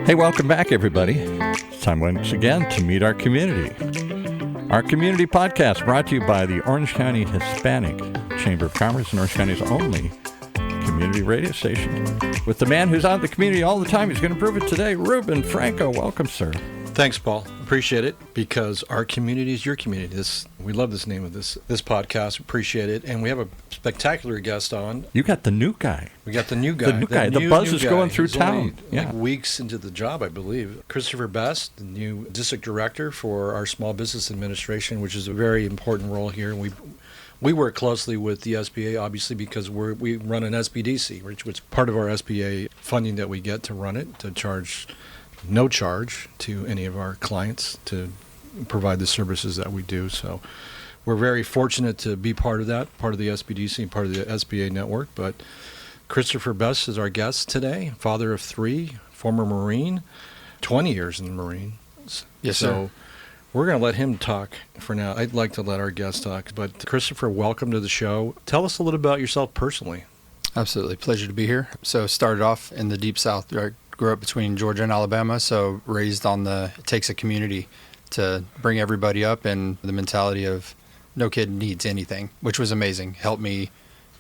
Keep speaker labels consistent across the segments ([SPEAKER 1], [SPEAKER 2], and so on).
[SPEAKER 1] Hey, welcome back, everybody. It's time once again to meet our community. Our community podcast brought to you by the Orange County Hispanic Chamber of Commerce and Orange County's only community radio station. With the man who's out in the community all the time, he's going to prove it today, Ruben Franco. Welcome, sir.
[SPEAKER 2] Thanks, Paul. Appreciate it, because our community is your community. We love this name of this podcast. Appreciate it. And we have a spectacular guest on.
[SPEAKER 1] You got the new guy.
[SPEAKER 2] We got the new guy.
[SPEAKER 1] The buzz is going through town.
[SPEAKER 2] Like weeks into the job, I believe. Christapher Bess, the new district director for our Small Business Administration, which is a very important role here. And we work closely with the SBA, obviously, because we run an SBDC, which is part of our SBA funding that we get to run it, to charge no charge to any of our clients to provide the services that we do. So we're very fortunate to be part of that, part of the SBDC and part of the SBA network. But Christapher Bess is our guest today, father of 3, former Marine, 20 years in the Marines.
[SPEAKER 3] Yes,
[SPEAKER 2] so
[SPEAKER 3] sir.
[SPEAKER 2] We're going to let him talk for now. I'd like to let our guest talk. But Christapher, welcome to the show. Tell us a little about yourself personally.
[SPEAKER 3] Absolutely. Pleasure to be here. So started off in the Deep South. I grew up between Georgia and Alabama, so raised on it takes a community to bring everybody up, and the mentality of no kid needs anything, which was amazing. Helped me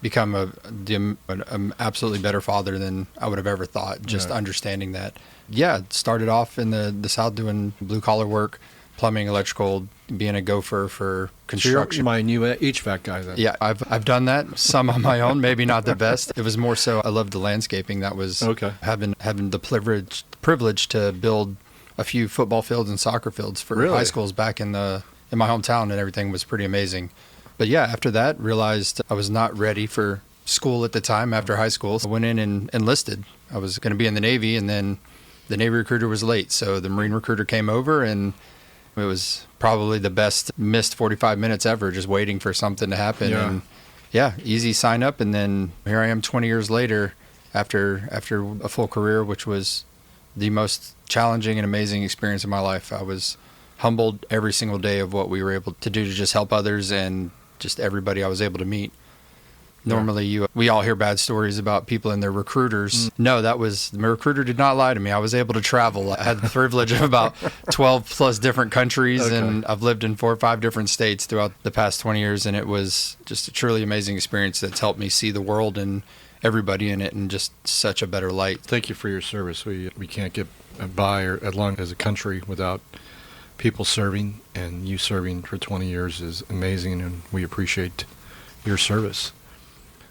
[SPEAKER 3] become an absolutely better father than I would have ever thought, just understanding that. Yeah, started off in the South doing blue-collar work, plumbing, electrical, being a gopher for construction.
[SPEAKER 2] So you're my new HVAC guy then.
[SPEAKER 3] Yeah, I've done that, some on my own, maybe not the best. It was more so I loved the landscaping. That was having the privilege to build a few football fields and soccer fields for high schools back in my hometown, and everything was pretty amazing. But yeah, after that, realized I was not ready for school at the time after high school. So I went in and enlisted. I was going to be in the Navy, and then the Navy recruiter was late. So the Marine recruiter came over, and it was probably the best missed 45 minutes ever, just waiting for something to happen.
[SPEAKER 2] Yeah.
[SPEAKER 3] And yeah, easy sign up. And then here I am 20 years later after a full career, which was the most challenging and amazing experience of my life. I was humbled every single day of what we were able to do to just help others and just everybody I was able to meet. Normally, we all hear bad stories about people and their recruiters. No, the recruiter did not lie to me. I was able to travel. I had the privilege of about 12 plus different countries, and I've lived in 4 or 5 different states throughout the past 20 years, and it was just a truly amazing experience that's helped me see the world and everybody in it in just such a better light.
[SPEAKER 2] Thank you for your service. We can't get by or along as a country without people serving, and you serving for 20 years is amazing, and we appreciate your service.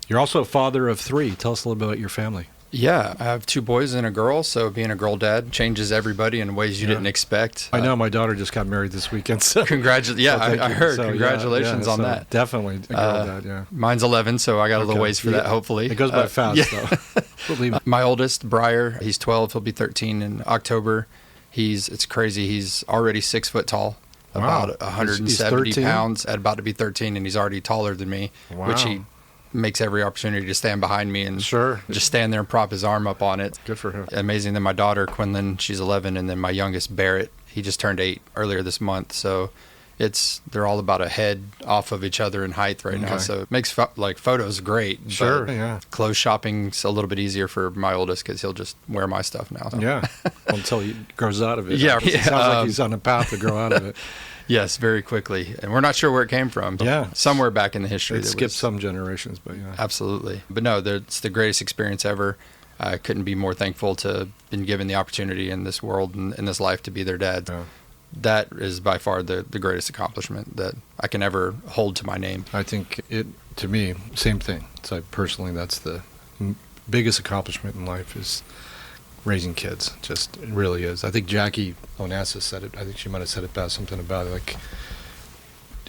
[SPEAKER 2] You're also a father of 3. Tell us a little bit about your family.
[SPEAKER 3] Yeah, I have 2 boys and a girl, so being a girl dad changes everybody in ways you didn't expect.
[SPEAKER 2] I know my daughter just got married this weekend. So.
[SPEAKER 3] I heard. So, congratulations on that.
[SPEAKER 2] Definitely a girl dad, yeah.
[SPEAKER 3] Mine's 11, so I got a little ways for that, hopefully.
[SPEAKER 2] It goes by fast, though. Believe me.
[SPEAKER 3] My oldest, Briar, he's 12. He'll be 13 in October. It's crazy. He's already 6 foot tall. About 170 pounds, at about to be 13, and he's already taller than me, which he makes every opportunity to stand behind me and just stand there and prop his arm up on it.
[SPEAKER 2] Good for him.
[SPEAKER 3] Amazing. Then my daughter, Quinlan, she's 11, and then my youngest, Barrett, he just turned 8 earlier this month. So they're all about a head off of each other in height right now. So it makes photos great.
[SPEAKER 2] Sure, yeah.
[SPEAKER 3] Clothes shopping's a little bit easier for my oldest because he'll just wear my stuff now. So.
[SPEAKER 2] Yeah, until he grows out of it.
[SPEAKER 3] Yeah.
[SPEAKER 2] It sounds like he's on a path to grow out of it.
[SPEAKER 3] Yes, very quickly. And we're not sure where it came from.
[SPEAKER 2] Yeah.
[SPEAKER 3] Somewhere back in the history.
[SPEAKER 2] It skipped some generations, but yeah.
[SPEAKER 3] Absolutely. But no, it's the greatest experience ever. I couldn't be more thankful to have been given the opportunity in this world and in this life to be their dad. Yeah. That is by far the greatest accomplishment that I can ever hold to my name.
[SPEAKER 2] I think to me, same thing. So personally, that's the biggest accomplishment in life is raising kids. It really is. I think Jackie Onassis said it. I think she might have said it best, something about it. Like,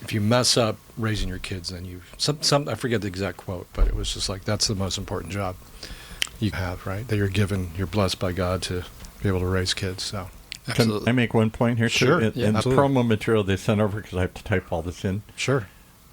[SPEAKER 2] if you mess up raising your kids, then I forget the exact quote, but it was just like, that's the most important job you have, right? That you're blessed by God to be able to raise kids. So.
[SPEAKER 1] Absolutely. Can I make one point here?
[SPEAKER 2] Sure.
[SPEAKER 1] In the promo material they sent over, because I have to type all this in.
[SPEAKER 2] Sure.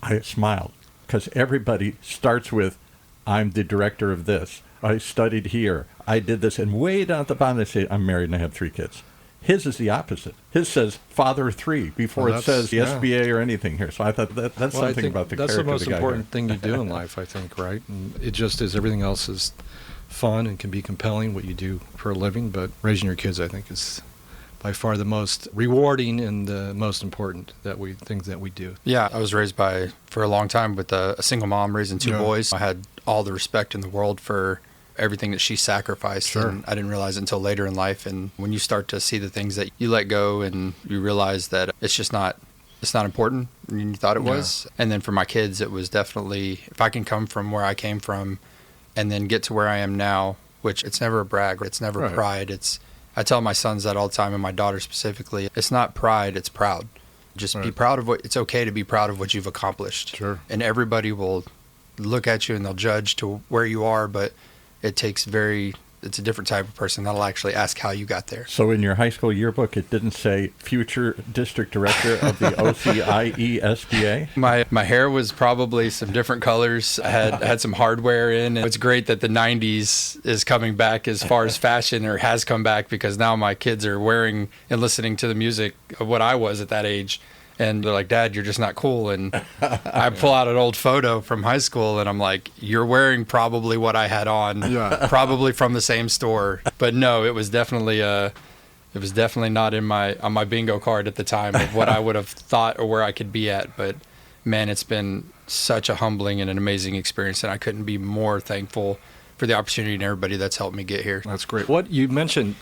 [SPEAKER 1] I smiled, because everybody starts with, I'm the director of this. I studied here. I did this. And way down at the bottom, they say, I'm married and I have 3 kids. His is the opposite. His says father of 3 before it says the SBA or anything here. So I thought that's something about the character of the guy.
[SPEAKER 2] That's the most important thing you do in life, I think, right? And it just is. Everything else is fun and can be compelling, what you do for a living, but raising your kids, I think, is by far the most rewarding and the most important things that we do.
[SPEAKER 3] Yeah, I was raised for a long time with a single mom raising two boys. I had all the respect in the world for everything that she sacrificed.
[SPEAKER 2] Sure.
[SPEAKER 3] And I didn't realize it until later in life. And when you start to see the things that you let go and you realize that it's not important than you thought it was. And then for my kids, it was definitely, if I can come from where I came from and then get to where I am now, which it's never a brag, it's never pride. I tell my sons that all the time, and my daughter specifically, it's not pride, it's proud. Just be proud of it's okay to be proud of what you've accomplished.
[SPEAKER 2] Sure.
[SPEAKER 3] And everybody will look at you and they'll judge to where you are, but it's a different type of person that'll actually ask how you got there.
[SPEAKER 1] So in your high school yearbook, it didn't say future district director of the OCIE SBA?
[SPEAKER 3] My hair was probably some different colors. I had some hardware in. And it's great that the 90s is coming back as far as fashion, or has come back, because now my kids are wearing and listening to the music of what I was at that age. And they're like, Dad, you're just not cool. And I pull out an old photo from high school, and I'm like, you're wearing probably what I had on, probably from the same store. But no, it was definitely not on my bingo card at the time of what I would have thought or where I could be at. But man, it's been such a humbling and an amazing experience, and I couldn't be more thankful for the opportunity and everybody that's helped me get here.
[SPEAKER 2] That's great. What you mentioned,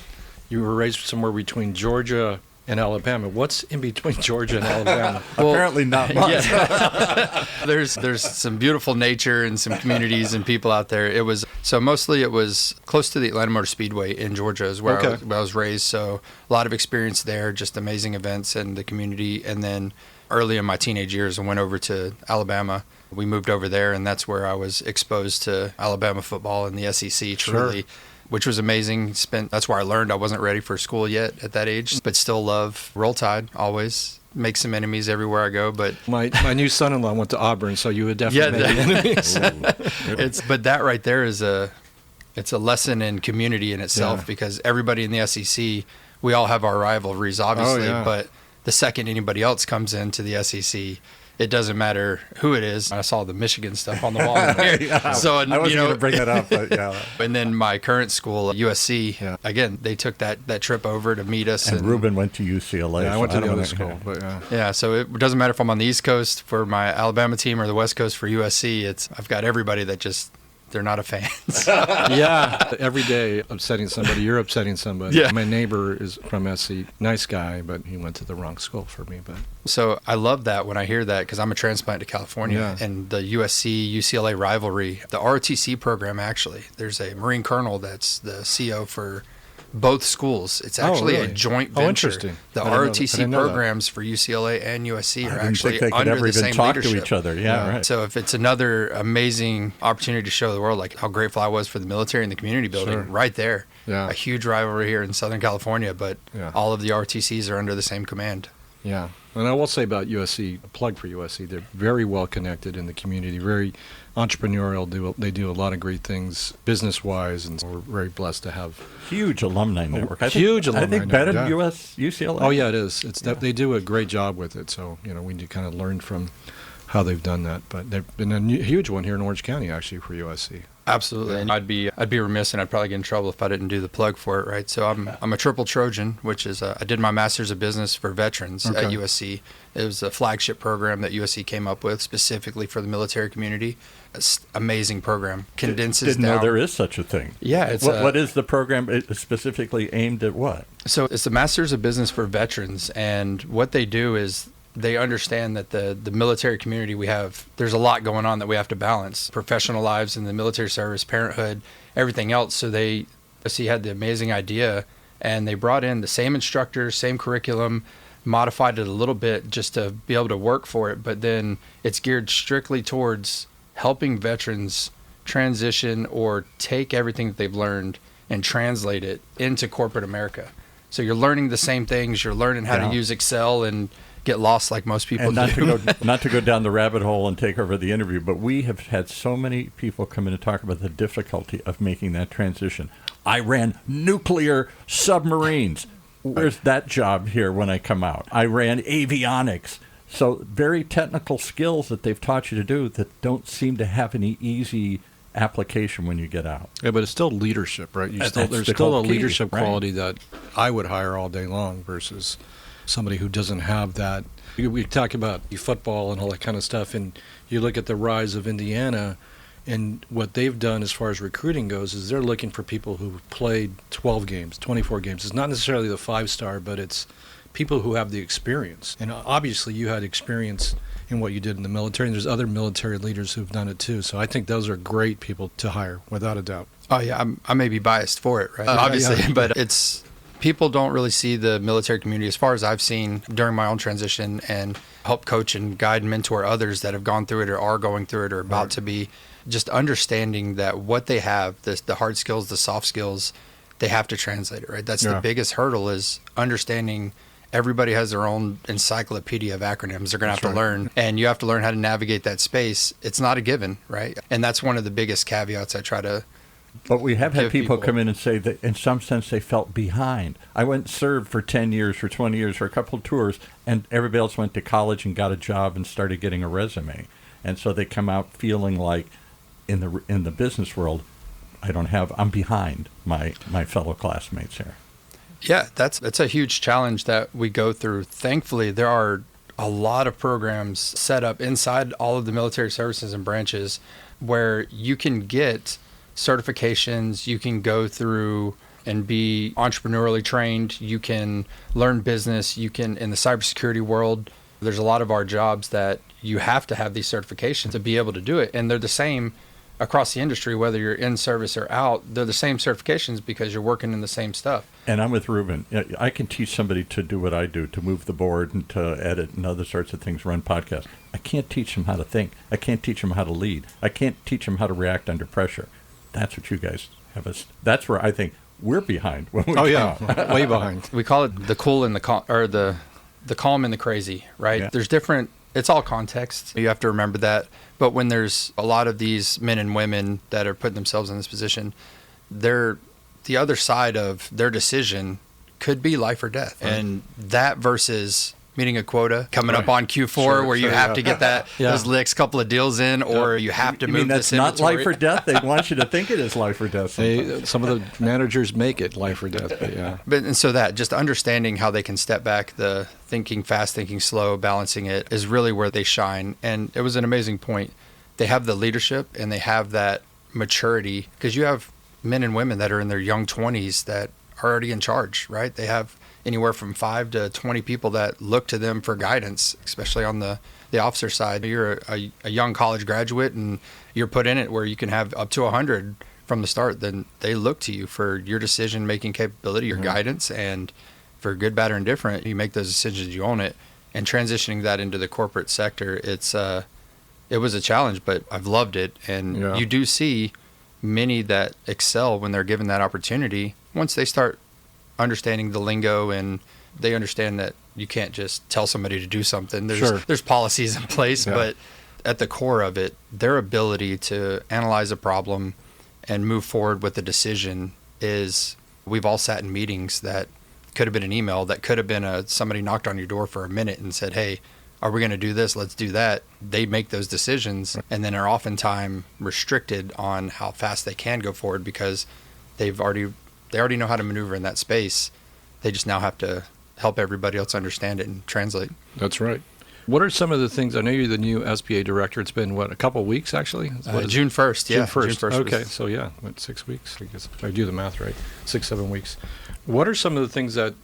[SPEAKER 2] you were raised somewhere between Georgia and Alabama. What's in between Georgia and Alabama?
[SPEAKER 1] Well, apparently not much.
[SPEAKER 3] Yeah. There's some beautiful nature and some communities and people out there. It was close to the Atlanta Motor Speedway in Georgia is where I was raised. So a lot of experience there, just amazing events and the community. And then early in my teenage years, I went over to Alabama. We moved over there, and that's where I was exposed to Alabama football and the SEC truly. Sure. Which was amazing. That's where I learned I wasn't ready for school yet at that age, but still love Roll Tide always. Make some enemies everywhere I go. But
[SPEAKER 2] my new son-in-law went to Auburn, so you would definitely make enemies.
[SPEAKER 3] But that right there is it's a lesson in community in itself, because everybody in the SEC, we all have our rivalries, obviously. But the second anybody else comes into the SEC, it doesn't matter who it is. I saw the Michigan stuff on the wall. So,
[SPEAKER 1] I wasn't going to bring that up, but
[SPEAKER 3] And then my current school, USC, again, they took that trip over to meet us.
[SPEAKER 1] And Ruben went to UCLA.
[SPEAKER 2] Yeah, I went to the other school. But
[SPEAKER 3] so it doesn't matter if I'm on the East Coast for my Alabama team or the West Coast for USC. I've got everybody that just, they're not a fan.
[SPEAKER 2] Every day upsetting somebody, you're upsetting somebody.
[SPEAKER 3] Yeah.
[SPEAKER 2] My neighbor is from SC, nice guy, but he went to the wrong school for me. But
[SPEAKER 3] so I love that when I hear that, because I'm a transplant to California, and the USC UCLA rivalry, the ROTC program, actually, there's a Marine Colonel that's the CO for both schools. It's actually a joint venture.
[SPEAKER 2] Interesting.
[SPEAKER 3] The ROTC programs for UCLA and USC are actually
[SPEAKER 1] think they could
[SPEAKER 3] under
[SPEAKER 1] ever
[SPEAKER 3] the
[SPEAKER 1] even
[SPEAKER 3] same
[SPEAKER 1] talk
[SPEAKER 3] leadership.
[SPEAKER 1] to each other. Yeah, right.
[SPEAKER 3] So if it's another amazing opportunity to show the world like how grateful I was for the military and the community building right there.
[SPEAKER 2] Yeah.
[SPEAKER 3] A huge rivalry here in Southern California, but all of the ROTCs are under the same command.
[SPEAKER 2] Yeah. And I will say about USC, a plug for USC, they're very well connected in the community, very entrepreneurial. They do a lot of great things business-wise, and we're very blessed to have
[SPEAKER 1] huge alumni network. I
[SPEAKER 2] think
[SPEAKER 1] better than UCLA.
[SPEAKER 2] Oh, yeah, it is. They do a great job with it, so we need to kind of learn from how they've done that. But they've been a huge one here in Orange County, actually, for USC.
[SPEAKER 3] Absolutely. And I'd be remiss, and I'd probably get in trouble if I didn't do the plug for it, right? So I'm a triple Trojan, which is I did my Master's of Business for Veterans at USC. It was a flagship program that USC came up with specifically for the military community. It's amazing program. Condenses
[SPEAKER 1] Didn't know there is such a thing.
[SPEAKER 3] Yeah.
[SPEAKER 1] What is the program specifically aimed at what?
[SPEAKER 3] So it's the Master's of Business for Veterans, and what they do is they understand that the military community we have, there's a lot going on that we have to balance. Professional lives in the military service, parenthood, everything else. So they had the amazing idea, and they brought in the same instructors, same curriculum, modified it a little bit just to be able to work for it. But then it's geared strictly towards helping veterans transition or take everything that they've learned and translate it into corporate America. So you're learning the same things. You're learning how to use Excel and get lost like most people do.
[SPEAKER 1] Not to go down the rabbit hole and take over the interview, but we have had so many people come in and talk about the difficulty of making that transition. I ran nuclear submarines. Where's that job here when I come out? I ran avionics. So very technical skills that they've taught you to do that don't seem to have any easy application when you get out.
[SPEAKER 2] Yeah, but it's still leadership, right? There's
[SPEAKER 1] the
[SPEAKER 2] still
[SPEAKER 1] whole
[SPEAKER 2] a
[SPEAKER 1] key,
[SPEAKER 2] leadership
[SPEAKER 1] right.
[SPEAKER 2] quality that I would hire all day long versus somebody who doesn't have that. We talk about football and all that kind of stuff, and you look at the rise of Indiana, and what they've done as far as recruiting goes is they're looking for people who played 12 games, 24 games. It's not necessarily the 5-star, but it's people who have the experience. And obviously you had experience in what you did in the military, and there's other military leaders who've done it too. So I think those are great people to hire, without a doubt.
[SPEAKER 3] Oh yeah, I may be biased for it, right? Obviously,
[SPEAKER 2] yeah.
[SPEAKER 3] But it's people don't really see the military community, as far as I've seen during my own transition, and help coach and guide and mentor others that have gone through it or are going through it or about to be. Just understanding that what they have, the hard skills, the soft skills, they have to translate it, right? That's the biggest hurdle, is understanding everybody has their own encyclopedia of acronyms they're going to have to learn, and you have to learn how to navigate that space. It's not a given, right? And that's one of the biggest caveats I try to.
[SPEAKER 1] But we have had people come in and say that in some sense they felt behind. I went and served for 10 years, for 20 years, for a couple of tours, and everybody else went to college and got a job and started getting a resume. And so they come out feeling like in the business world, I'm behind my fellow classmates here.
[SPEAKER 3] Yeah, that's a huge challenge that we go through. Thankfully, there are a lot of programs set up inside all of the military services and branches where you can get certifications, you can go through and be entrepreneurially trained, you can learn business, you can, in the cybersecurity world, there's a lot of our jobs that you have to have these certifications to be able to do it. And they're the same across the industry, whether you're in service or out. They're the same certifications because you're working in the same stuff.
[SPEAKER 1] And I'm with Ruben. I can teach somebody to do what I do, to move the board and to edit and other sorts of things, run podcasts. I can't teach them how to think. I can't teach them how to lead. I can't teach them how to react under pressure. That's what you guys have. That's where I think we're behind. When we
[SPEAKER 2] Way behind.
[SPEAKER 3] We call it the cool and the calm, or the calm and the crazy, right?
[SPEAKER 1] Yeah.
[SPEAKER 3] There's different. It's all context. You have to remember that. But when there's a lot of these men and women that are putting themselves in this position, the other side of their decision could be life or death. Right. And that versus meeting a quota coming up on Q4 where you have to get those licks, couple of deals in, or you have to move this inventory.
[SPEAKER 1] That's not life or death? They want you to think it is life or death.
[SPEAKER 2] Some of the managers make it life or death, but yeah.
[SPEAKER 3] And so that, just understanding how they can step back, the thinking fast, thinking slow, balancing it is really where they shine. And it was an amazing point. They have the leadership and they have that maturity, because you have men and women that are in their young 20s that are already in charge, right? They have anywhere from 5 to 20 people that look to them for guidance, especially on the officer side. You're a young college graduate and you're put in it where you can have up to 100 from the start. Then they look to you for your decision-making capability, your guidance, and for good, bad, or indifferent, you make those decisions, you own it. And transitioning that into the corporate sector, it was a challenge, but I've loved it. And you do see many that excel when they're given that opportunity once they start understanding the lingo and they understand that you can't just tell somebody to do something. There's policies in place, but at the core of it, their ability to analyze a problem and move forward with a decision is, we've all sat in meetings that could have been an email, that could have been somebody knocked on your door for a minute and said, hey, are we going to do this? Let's do that. They make those decisions and then are oftentimes restricted on how fast they can go forward because they already know how to maneuver in that space. They just now have to help everybody else understand it and translate.
[SPEAKER 2] That's right. What are some of the things? I know you're the new SBA director. It's been, a couple of weeks actually?
[SPEAKER 3] June 1st, yeah.
[SPEAKER 2] June 1st. Okay, so 6 weeks, I guess, if I do the math right. 6-7 weeks. What are some of the things that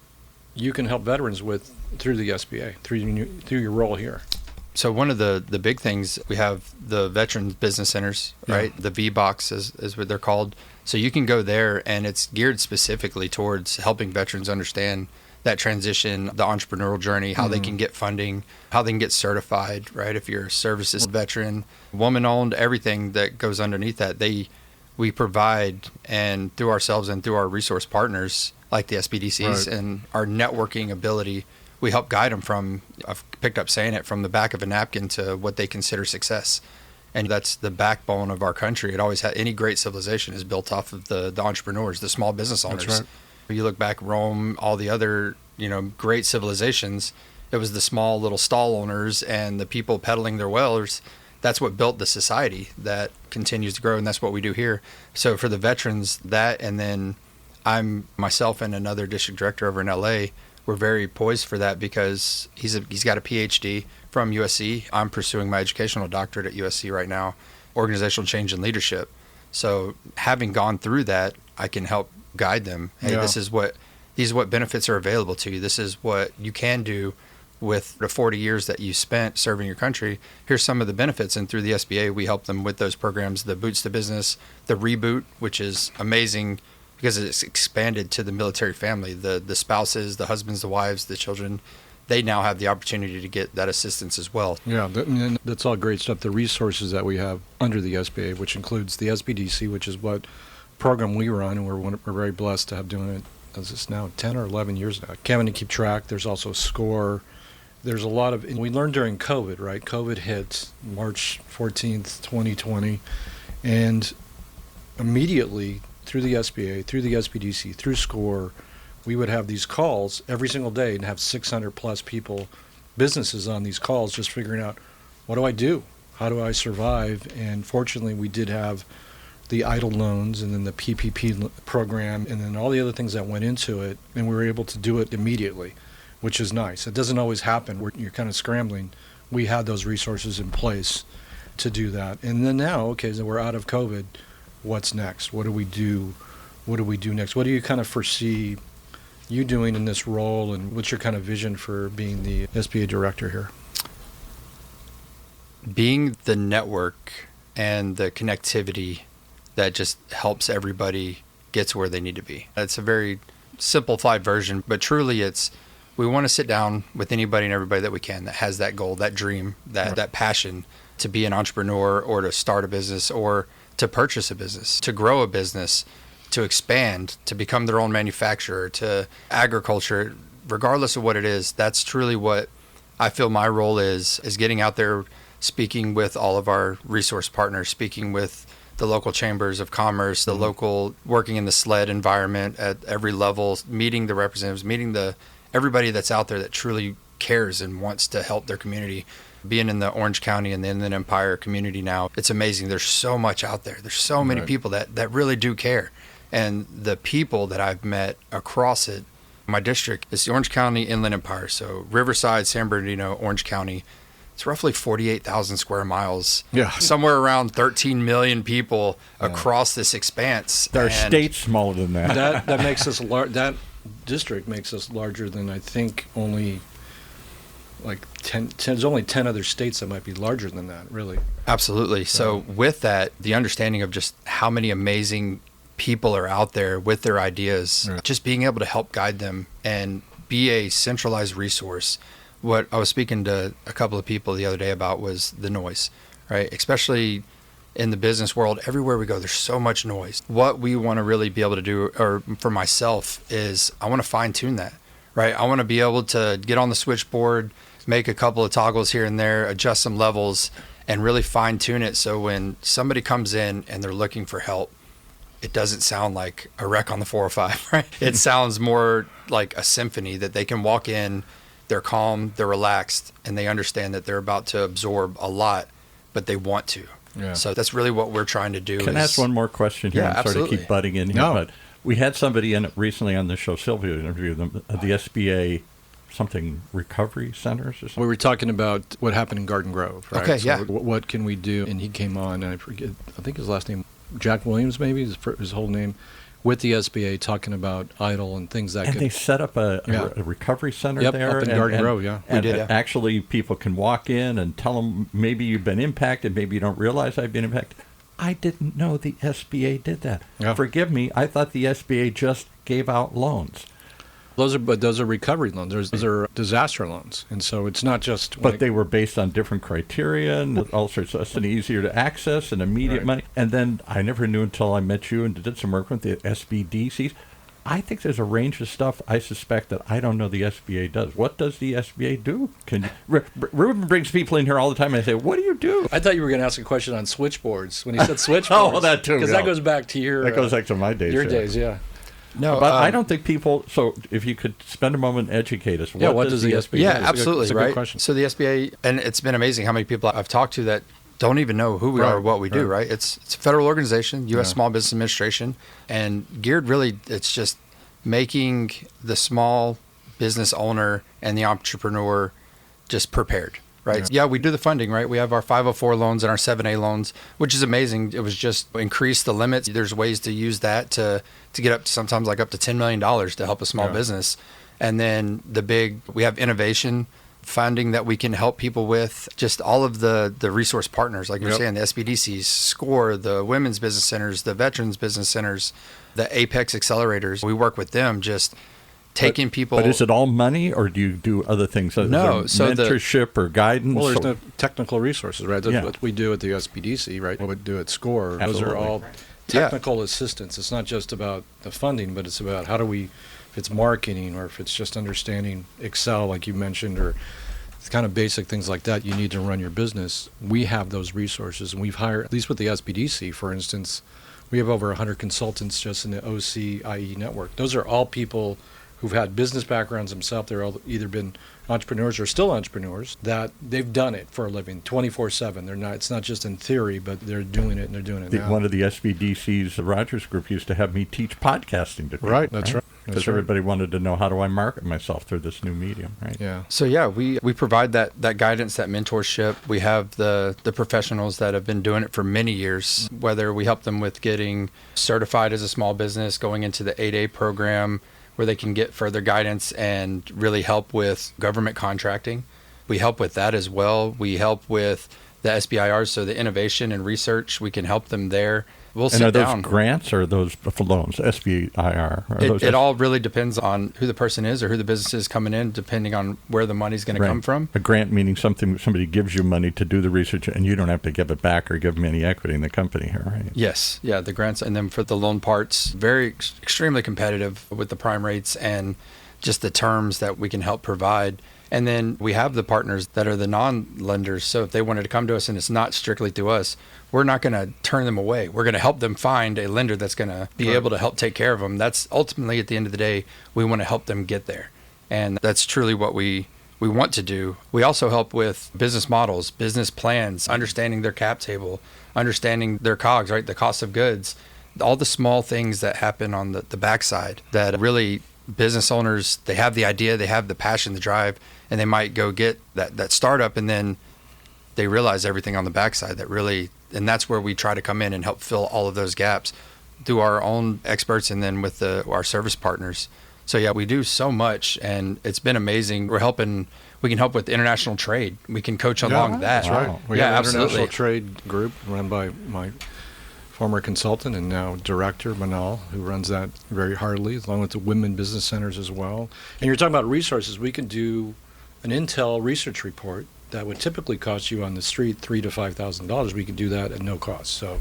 [SPEAKER 2] you can help veterans with through the SBA, through your role here?
[SPEAKER 3] So one of the big things, we have the Veterans Business Centers, right? The V-Box is what they're called. So you can go there, and it's geared specifically towards helping veterans understand that transition, the entrepreneurial journey, how they can get funding, how they can get certified, right? If you're a services veteran, woman-owned, everything that goes underneath that, we provide, and through ourselves and through our resource partners like the SBDCs and our networking ability, we help guide them from, I've picked up saying it, from the back of a napkin to what they consider success. And that's the backbone of our country. It always had, any great civilization is built off of the entrepreneurs, the small business owners.
[SPEAKER 2] That's right.
[SPEAKER 3] You look back, Rome, all the other, great civilizations, it was the small little stall owners and the people peddling their wares that's what built the society that continues to grow, and that's what we do here. So for the veterans, that, and then I'm myself and another district director over in LA, we're very poised for that because he's got a PhD from USC. I'm pursuing my educational doctorate at USC right now, organizational change and leadership. So having gone through that, I can help guide them. Hey, these is what benefits are available to you. This is what you can do with the 40 years that you spent serving your country. Here's some of the benefits. And through the SBA, we help them with those programs, the Boots to Business, the Reboot, which is amazing because it's expanded to the military family. The spouses, the husbands, the wives, the children, they now have the opportunity to get that assistance as well.
[SPEAKER 2] Yeah, that's all great stuff. The resources that we have under the SBA, which includes the SBDC, which is what program we run, and we're very blessed to have doing it, as it's now 10 or 11 years now. Kevin, to keep track, there's also SCORE. There's a lot of, and we learned during COVID, right? COVID hit March 14th, 2020, and immediately through the SBA, through the SBDC, through SCORE, we would have these calls every single day and have 600 plus people, businesses on these calls, just figuring out, what do I do? How do I survive? And fortunately, we did have the EIDL loans and then the PPP program and then all the other things that went into it, and we were able to do it immediately, which is nice. It doesn't always happen where you're kind of scrambling. We had those resources in place to do that. And then now, okay, so we're out of COVID, what's next? What do we do? What do we do next? What do you kind of foresee you doing in this role, and what's your kind of vision for being the SBA director here?
[SPEAKER 3] Being the network and the connectivity that just helps everybody get to where they need to be. It's a very simplified version, but truly we want to sit down with anybody and everybody that we can that has that goal, that dream, that passion to be an entrepreneur or to start a business or to purchase a business, to grow a business, to expand, to become their own manufacturer, to agriculture, regardless of what it is. That's truly what I feel my role is getting out there, speaking with all of our resource partners, speaking with the local chambers of commerce, the local, working in the SLED environment at every level, meeting the representatives, meeting everybody that's out there that truly cares and wants to help their community. Being in the Orange County and the Inland Empire community now, it's amazing. There's so much out there. There's so many people that really do care. And the people that I've met across it, my district is the Orange County Inland Empire. So Riverside, San Bernardino, Orange County. It's roughly 48,000 square miles. Yeah. Somewhere around 13 million people across this expanse.
[SPEAKER 1] There are states smaller than that.
[SPEAKER 2] That makes us that district makes us larger than, I think, only like 10. There's only 10 other states that might be larger than that, really.
[SPEAKER 3] Absolutely. So with that, the understanding of just how many amazing people are out there with their ideas, just being able to help guide them and be a centralized resource. What I was speaking to a couple of people the other day about was the noise, right? Especially in the business world, everywhere we go, there's so much noise. What we want to really be able to do, or for myself, is I want to fine tune that, right? I want to be able to get on the switchboard, make a couple of toggles here and there, adjust some levels, and really fine tune it so when somebody comes in and they're looking for help, it doesn't sound like a wreck on the 405, right? It sounds more like a symphony that they can walk in, they're calm, they're relaxed, and they understand that they're about to absorb a lot, but they want to. Yeah. So that's really what we're trying to do.
[SPEAKER 1] Can I ask one more question here? I'm sorry to keep butting in here, but we had somebody in recently on the show, Sylvia interviewed them, the SBA something recovery centers or something.
[SPEAKER 2] We were talking about what happened in Garden Grove, right?
[SPEAKER 3] Okay,
[SPEAKER 2] so what can we do? And he came on, and I think his last name, Jack Williams, maybe his whole name, with the SBA, talking about EIDL and things that.
[SPEAKER 1] And they set up a recovery center there
[SPEAKER 2] up in Garden Grove. Yeah,
[SPEAKER 1] we did. Actually, people can walk in and tell them maybe you've been impacted, maybe you don't realize I've been impacted. I didn't know the SBA did that. Yeah. Forgive me. I thought the SBA just gave out loans.
[SPEAKER 2] Those are recovery loans. Those are disaster loans, and so it's not just.
[SPEAKER 1] But they were based on different criteria and all sorts of stuff, and easier to access and immediate money. And then I never knew until I met you and did some work with the SBDCs. I think there's a range of stuff I suspect that I don't know the SBA does. What does the SBA do? Ruben brings people in here all the time and I say, what do you do?
[SPEAKER 2] I thought you were going to ask a question on switchboards when he said switchboards.
[SPEAKER 1] Oh, that too.
[SPEAKER 2] Because that goes back to your.
[SPEAKER 1] That goes back to my days.
[SPEAKER 2] Your days, yeah.
[SPEAKER 1] No, but I don't think people. So, if you could spend a moment and educate us,
[SPEAKER 2] what does the SBA?
[SPEAKER 3] Yeah, absolutely,
[SPEAKER 2] it's a
[SPEAKER 3] right.
[SPEAKER 2] Good question.
[SPEAKER 3] So the SBA, and it's been amazing how many people I've talked to that don't even know who we are or what we do,
[SPEAKER 2] right.
[SPEAKER 3] right? It's a federal organization, U.S. Small Business Administration, and geared really, it's just making the small business owner and the entrepreneur just prepared, right? Yeah, we do the funding, right? We have our 504 loans and our 7A loans, which is amazing. It was just increase the limits. There's ways to use that to get up to sometimes like up to $10 million to help a small business. And then we have innovation funding that we can help people with, just all of the resource partners, like you're saying, the SBDCs, SCORE, the Women's Business Centers, the Veterans Business Centers, the Apex Accelerators. We work with them just taking people.
[SPEAKER 1] But is it all money, or do you do other things?
[SPEAKER 3] No,
[SPEAKER 1] so mentorship or guidance?
[SPEAKER 2] Well, there's no technical resources, right? That's
[SPEAKER 1] Yeah.
[SPEAKER 2] what we do at the SBDC, right? What we do at SCORE.
[SPEAKER 1] Absolutely.
[SPEAKER 2] Those are all technical assistance. It's not just about the funding, but it's about how do we, if it's marketing or if it's just understanding Excel, like you mentioned, or it's kind of basic things like that you need to run your business. We have those resources, and we've hired, at least with the SBDC, for instance, we have over 100 consultants just in the OCIE network. Those are all people who've had business backgrounds themselves. They're all either been entrepreneurs or still entrepreneurs that they've done it for a living 24/7. They're not, it's not just in theory, but they're doing it, and they're doing it now.
[SPEAKER 1] One of the SBDC's, the Rogers Group, used to have me teach podcasting to people.
[SPEAKER 2] Right, that's right.
[SPEAKER 1] Because everybody wanted to know, how do I market myself through this new medium, right?
[SPEAKER 2] Yeah.
[SPEAKER 3] So yeah, we provide that guidance, that mentorship. We have the professionals that have been doing it for many years, whether we help them with getting certified as a small business, going into the 8A program where they can get further guidance and really help with government contracting. We help with that as well. We help with the SBIRs, so the innovation and research, we can help them there. We'll sit down.
[SPEAKER 1] And are those grants or are those loans, SBIR?
[SPEAKER 3] It all really depends on who the person is or who the business is coming in, depending on where the money's going to come from.
[SPEAKER 1] A grant meaning somebody gives you money to do the research, and you don't have to give it back or give them any equity in the company here, right?
[SPEAKER 3] Yes. Yeah, the grants. And then for the loan parts, extremely competitive with the prime rates and just the terms that we can help provide. And then we have the partners that are the non-lenders. So if they wanted to come to us and it's not strictly through us, we're not going to turn them away. We're going to help them find a lender that's going to be able to help take care of them. That's ultimately, at the end of the day, we want to help them get there. And that's truly what we want to do. We also help with business models, business plans, understanding their cap table, understanding their COGS, right? The cost of goods, all the small things that happen on the backside that really business owners, they have the idea, they have the passion, the drive, and they might go get that startup, and then they realize everything on the backside that really, and that's where we try to come in and help fill all of those gaps through our own experts and then with our service partners. So yeah, we do so much, and it's been amazing. We can help with international trade. We can coach along that.
[SPEAKER 2] That's right. We
[SPEAKER 3] Yeah,
[SPEAKER 2] have an
[SPEAKER 3] absolutely.
[SPEAKER 2] international trade group run by my former consultant and now director, Manal, who runs that very heartily, along with the women business centers as well. And you're talking about resources. We can do an Intel research report that would typically cost you on the street $3,000 to $5,000. We can do that at no cost. So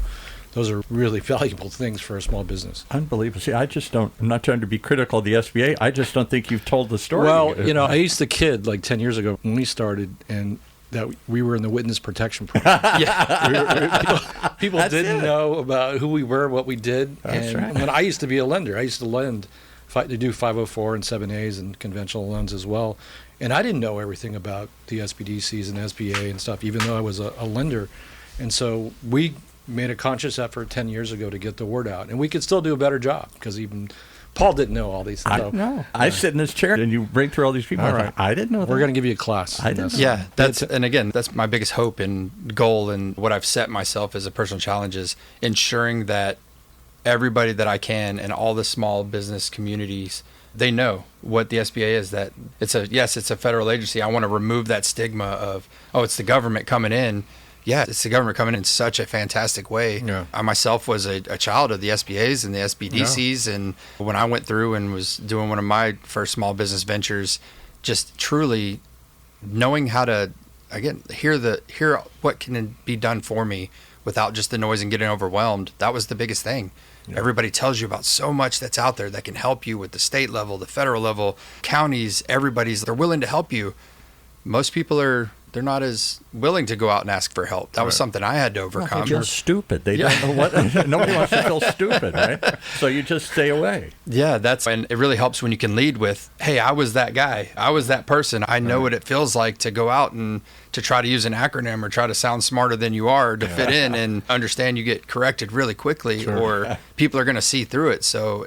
[SPEAKER 2] those are really valuable things for a small business.
[SPEAKER 1] Unbelievable. See, I'm not trying to be critical of the SBA. I just don't think you've told the story.
[SPEAKER 2] Well, I used to kid like 10 years ago when we started, and that we were in the witness protection program. People didn't know about who we were, what we did.
[SPEAKER 1] That's
[SPEAKER 2] and
[SPEAKER 1] right.
[SPEAKER 2] when I used to be a lender, I used to lend, to do 504 and 7As and conventional loans as well. And I didn't know everything about the SBDCs and SBA and stuff, even though I was a lender. And so we made a conscious effort 10 years ago to get the word out. And we could still do a better job because even Paul didn't know all these things.
[SPEAKER 1] I know. I sit in this chair and you bring through all these people.
[SPEAKER 2] All
[SPEAKER 1] I
[SPEAKER 2] right.
[SPEAKER 1] thought, I didn't know that.
[SPEAKER 2] We're going to give you a class.
[SPEAKER 1] I didn't know.
[SPEAKER 3] Yeah, that's my biggest hope and goal, and what I've set myself as a personal challenge is ensuring that everybody that I can and all the small business communities, they know what the SBA is, that it's a federal agency. I want to remove that stigma of, it's the government coming in. Yeah, it's the government coming in such a fantastic way.
[SPEAKER 2] Yeah.
[SPEAKER 3] I myself was a child of the SBAs and the SBDCs. And when I went through and was doing one of my first small business ventures, just truly knowing how to, again, hear what can be done for me without just the noise and getting overwhelmed. That was the biggest thing. Yeah. Everybody tells you about so much that's out there that can help you with the state level, the federal level, counties, they're willing to help you. Most people they're not as willing to go out and ask for help. That was something I had to overcome.
[SPEAKER 1] They feel stupid. They don't know what. Nobody wants to feel stupid, right? So you just stay away.
[SPEAKER 3] Yeah, and it really helps when you can lead with, hey, I was that guy. I was that person. I know what it feels like to go out and to try to use an acronym or try to sound smarter than you are to fit in and understand you get corrected really quickly or people are going to see through it. So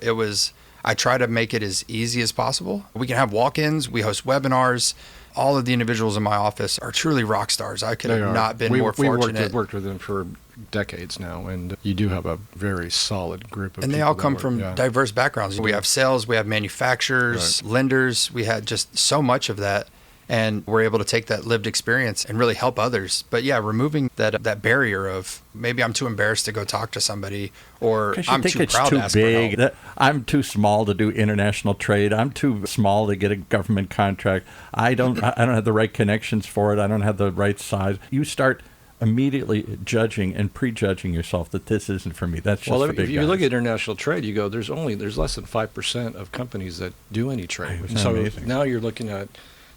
[SPEAKER 3] I try to make it as easy as possible. We can have walk-ins. We host webinars. All of the individuals in my office are truly rock stars. I could have not been more fortunate.
[SPEAKER 4] We've worked with them for decades now, and you do have a very solid group of people.
[SPEAKER 3] And they all come from diverse backgrounds. We have sales, we have manufacturers, lenders. We had just so much of that, and we're able to take that lived experience and really help others. But yeah, removing that barrier of maybe I'm too embarrassed to go talk to somebody, or I'm too proud to ask for help.
[SPEAKER 1] I'm too small to do international trade. I'm too small to get a government contract. I don't have the right connections for it. I don't have the right size. You start immediately judging and prejudging yourself that this isn't for me. That's just for big guys.
[SPEAKER 2] If you look at international trade, you go, there's less than 5% of companies that do any trade. So amazing. Now you're looking at,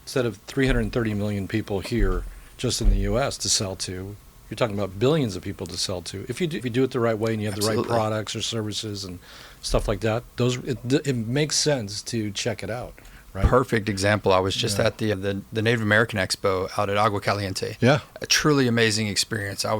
[SPEAKER 2] instead of 330 million people here just in the U.S. to sell to, you're talking about billions of people to sell to. If you do it the right way and you have the right products or services and stuff like that, it makes sense to check it out. Right?
[SPEAKER 3] Perfect example. I was just at the Native American Expo out at Agua Caliente.
[SPEAKER 4] Yeah.
[SPEAKER 3] A truly amazing experience. I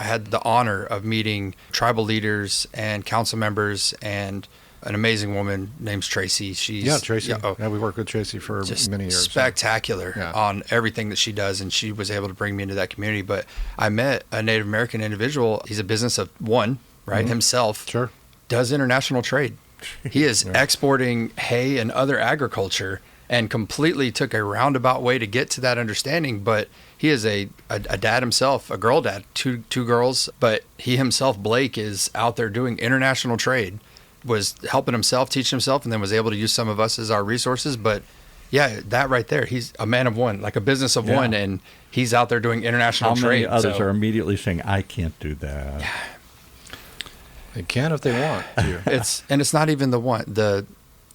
[SPEAKER 3] had the honor of meeting tribal leaders and council members and an amazing woman named Tracy.
[SPEAKER 4] Tracy. We worked with Tracy for many years.
[SPEAKER 3] Spectacular on everything that she does, and she was able to bring me into that community. But I met a Native American individual. He's a business of one, right? Mm-hmm. Himself.
[SPEAKER 4] Sure.
[SPEAKER 3] Does international trade. He is exporting hay and other agriculture, and completely took a roundabout way to get to that understanding. But he is a dad himself, a girl dad, two girls. But he himself, Blake, is out there doing international trade, was helping himself, teaching himself, and then was able to use some of us as our resources. But yeah, that right there, he's a man of one, like a business of one, and he's out there doing international trade.
[SPEAKER 1] How many others are immediately saying, I can't do that?
[SPEAKER 3] Yeah.
[SPEAKER 2] They can if they want to.
[SPEAKER 3] It's not even the one.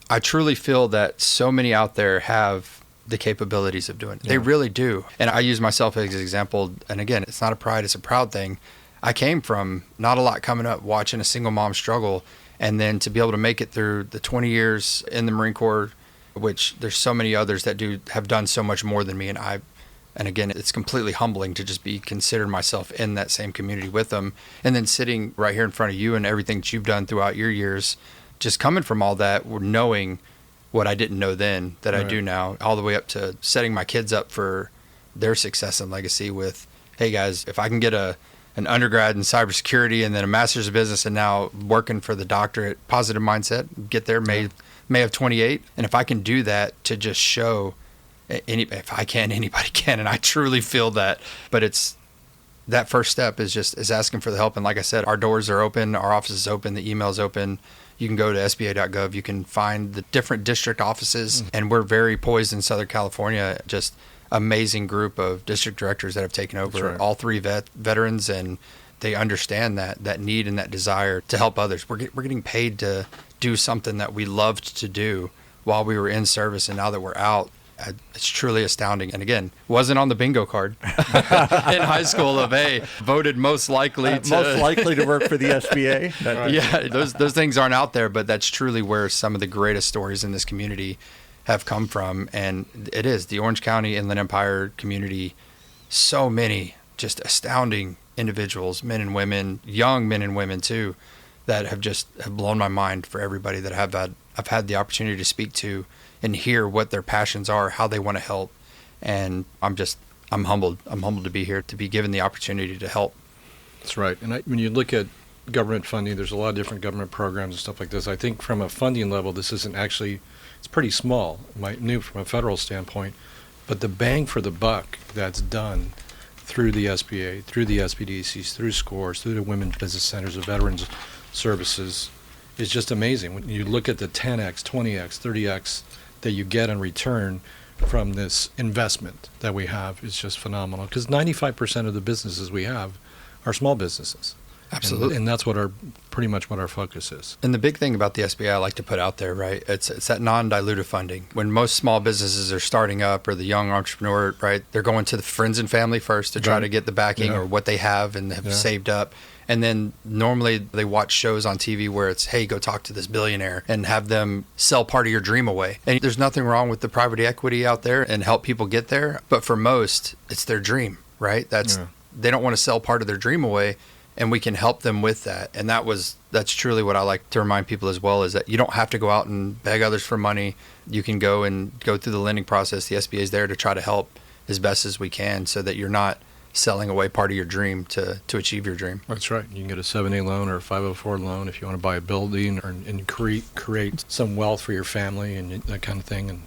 [SPEAKER 3] I truly feel that so many out there have the capabilities of doing it. Yeah. They really do. And I use myself as an example. And again, it's not a pride, it's a proud thing. I came from not a lot coming up, watching a single mom struggle, and then to be able to make it through the 20 years in the Marine Corps, which there's so many others that have done so much more than me. And again, it's completely humbling to just be considered myself in that same community with them. And then sitting right here in front of you and everything that you've done throughout your years, just coming from all that, knowing what I didn't know then that I do now, all the way up to setting my kids up for their success and legacy with, hey guys, if I can get an undergrad in cybersecurity and then a master's of business and now working for the doctorate, positive mindset, get there May of 28. And if I can do that to just show if I can, anybody can. And I truly feel that. But it's that first step is asking for the help. And like I said, our doors are open, our office is open, the email's open. You can go to SBA.gov. You can find the different district offices. And we're very poised in Southern California. Just amazing group of district directors that have taken over. All three veterans, and they understand that need and that desire to help others. We're getting paid to do something that we loved to do while we were in service, and now that we're out, it's truly astounding. And again, wasn't on the bingo card in high school of voted most likely
[SPEAKER 1] to work for the SBA.
[SPEAKER 3] Yeah, those things aren't out there, but that's truly where some of the greatest stories in this community have come from. And it is the Orange County Inland Empire community. So many just astounding individuals, men and women, young men and women too, that have blown my mind for everybody that I've had the opportunity to speak to and hear what their passions are, how they want to help. And I'm humbled. I'm humbled to be here, to be given the opportunity to help.
[SPEAKER 2] That's right. And when you look at government funding, there's a lot of different government programs and stuff like this. I think from a funding level, this isn't actually, it's pretty small, new from a federal standpoint, but the bang for the buck that's done through the SBA, through the SBDCs, through SCORES, through the Women's Business Centers of Veterans Services is just amazing. When you look at the 10x, 20x, 30x that you get in return from this investment that we have, is just phenomenal. Because 95% of the businesses we have are small businesses.
[SPEAKER 3] Absolutely.
[SPEAKER 2] And that's pretty much what our focus is.
[SPEAKER 3] And the big thing about the SBA I like to put out there, right? It's that non-dilutive funding. When most small businesses are starting up, or the young entrepreneur, right, they're going to the friends and family first to try to get the backing or what they have and have saved up. And then normally they watch shows on TV where it's, hey, go talk to this billionaire and have them sell part of your dream away. And there's nothing wrong with the private equity out there and help people get there. But for most, it's their dream, right? They don't want to sell part of their dream away. And we can help them with that. And that's truly what I like to remind people as well, is that you don't have to go out and beg others for money. You can go through the lending process. The SBA is there to try to help as best as we can so that you're not selling away part of your dream to achieve your dream.
[SPEAKER 2] That's right. You can get a 7A loan or a 504 loan if you want to buy a building and create some wealth for your family and that kind of thing. And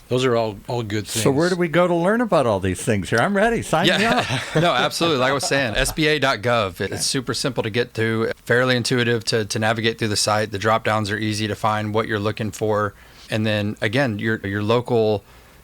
[SPEAKER 2] those are all good things.
[SPEAKER 1] So where do we go to learn about all these things here? I'm ready. Sign me up.
[SPEAKER 3] No, absolutely. Like I was saying, SBA.gov. It's super simple to get to, fairly intuitive to navigate through the site. The drop downs are easy to find what you're looking for. And then, again, your local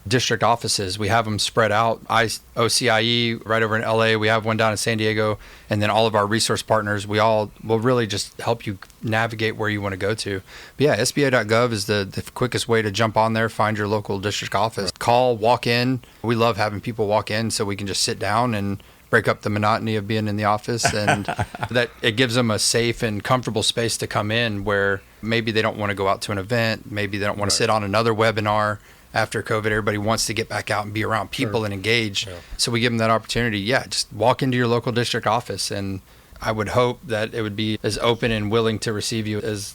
[SPEAKER 3] district offices, we have them spread out. OCIE right over in LA, we have one down in San Diego, and then all of our resource partners, we all will really just help you navigate where you want to go to. But yeah, SBA.gov is the quickest way to jump on there, find your local district office. Call, walk in. We love having people walk in so we can just sit down and break up the monotony of being in the office, and that it gives them a safe and comfortable space to come in where maybe they don't want to go out to an event, maybe they don't want to sit on another webinar. After COVID, everybody wants to get back out and be around people and engage. Yeah. So we give them that opportunity. Yeah, just walk into your local district office, and I would hope that it would be as open and willing to receive you as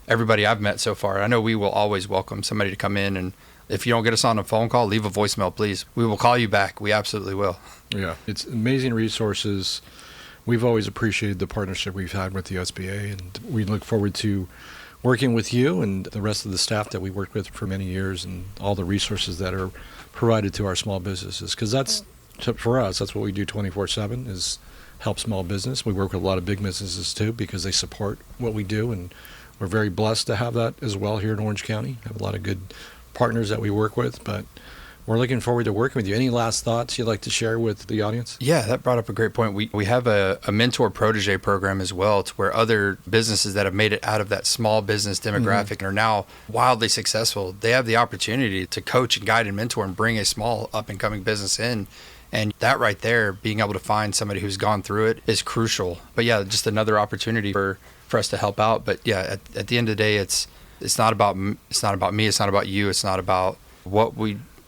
[SPEAKER 3] everybody I've met so far. I know we will always welcome somebody to come in, and if you don't get us on a phone call, leave a voicemail, please. We will call you back. We absolutely will.
[SPEAKER 2] Yeah, it's amazing resources. We've always appreciated the partnership we've had with the SBA, and we look forward to working with you and the rest of the staff that we worked with for many years, and all the resources that are provided to our small businesses. Because for us, that's what we do 24/7 is help small business. We work with a lot of big businesses too because they support what we do, and we're very blessed to have that as well here in Orange County. We have a lot of good partners that we work with, but we're looking forward to working with you. Any last thoughts you'd like to share with the audience?
[SPEAKER 3] Yeah, that brought up a great point. We have a mentor protege program as well, to where other businesses that have made it out of that small business demographic and are now wildly successful, they have the opportunity to coach and guide and mentor and bring a small up and coming business in. And that right there, being able to find somebody who's gone through it is crucial. But yeah, just another opportunity for us to help out. But yeah, at the end of the day, it's not about me, it's not about you, it's not about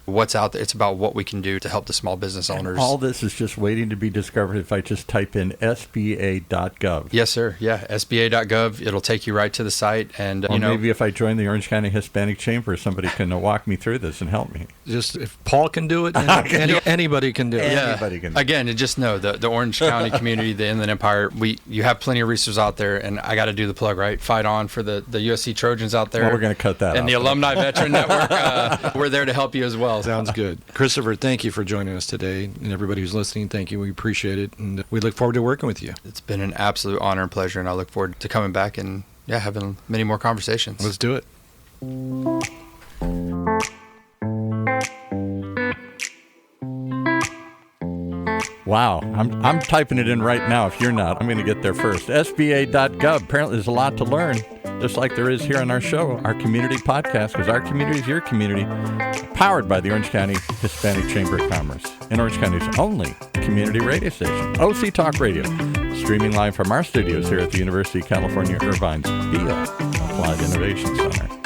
[SPEAKER 3] what's out there. It's about what we can do to help the small business owners.
[SPEAKER 1] And all this is just waiting to be discovered if I just type in SBA.gov.
[SPEAKER 3] Yes, sir. Yeah, SBA.gov. It'll take you right to the site. And
[SPEAKER 1] maybe if I join the Orange County Hispanic Chamber, somebody can walk me through this and help me.
[SPEAKER 2] Just if Paul can do it, anybody can do it.
[SPEAKER 3] Yeah.
[SPEAKER 1] Anybody can do it.
[SPEAKER 3] Again, just know the Orange County community, the Inland Empire, you have plenty of resources out there, and I got to do the plug, right? Fight on for the USC Trojans out there.
[SPEAKER 1] Well, we're going to cut that out.
[SPEAKER 3] And the Alumni Veteran Network, we're there to help you as well.
[SPEAKER 2] Sounds good. Christapher, thank you for joining us today. And everybody who's listening, thank you. We appreciate it. And we look forward to working with you.
[SPEAKER 3] It's been an absolute honor and pleasure, and I look forward to coming back and having many more conversations.
[SPEAKER 2] Let's do it.
[SPEAKER 1] Wow, I'm typing it in right now. If you're not, I'm going to get there first. SBA.gov. Apparently there's a lot to learn, just like there is here on our show, our community podcast, because our community is your community, powered by the Orange County Hispanic Chamber of Commerce, and Orange County's only community radio station, OC Talk Radio, streaming live from our studios here at the University of California, Irvine's BIA Applied Innovation Center.